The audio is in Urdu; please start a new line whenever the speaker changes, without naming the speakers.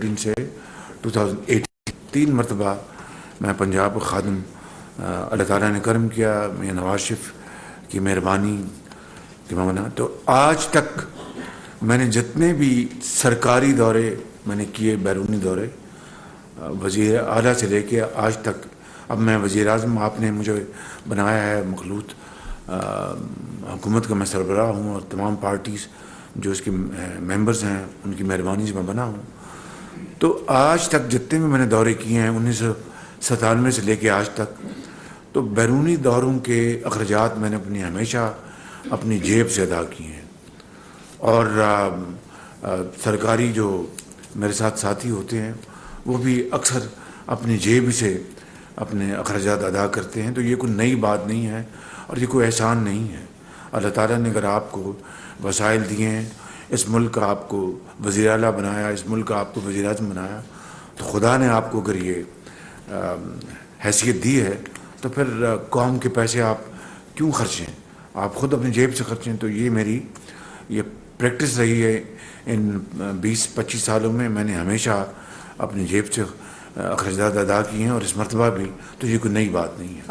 2013 سے 2018 3 مرتبہ میں پنجاب کا خادم اللہ تعالیٰ نے کرم کیا، میں نواز شریف کی مہربانی کہ میں بنا. تو آج تک میں نے جتنے بھی سرکاری دورے میں نے کیے، بیرونی دورے، وزیر اعلیٰ سے لے کے آج تک، اب میں وزیر اعظم آپ نے مجھے بنایا ہے، مخلوط حکومت کا میں سربراہ ہوں، اور تمام پارٹیز جو اس کے ممبرز ہیں ان کی مہربانی سے میں بنا ہوں. تو آج تک جتنے بھی میں نے دورے کیے ہیں 1997 سے لے کے آج تک، تو بیرونی دوروں کے اخراجات میں نے ہمیشہ اپنی جیب سے ادا کیے ہیں. اور سرکاری جو میرے ساتھ ساتھی ہوتے ہیں وہ بھی اکثر اپنی جیب سے اپنے اخراجات ادا کرتے ہیں. تو یہ کوئی نئی بات نہیں ہے اور یہ کوئی احسان نہیں ہے. اللہ تعالیٰ نے اگر آپ کو وسائل دیے ہیں، اس ملک کا آپ کو وزیر اعلیٰ بنایا، اس ملک کا آپ کو وزیر اعظم بنایا، تو خدا نے آپ کو اگر یہ حیثیت دی ہے تو پھر قوم کے پیسے آپ کیوں خرچیں؟ آپ خود اپنی جیب سے خرچیں. تو یہ میری یہ پریکٹس رہی ہے ان 20-25 سالوں میں نے ہمیشہ اپنی جیب سے اخراجات ادا کیے ہیں، اور اس مرتبہ بھی. تو یہ کوئی نئی بات نہیں ہے.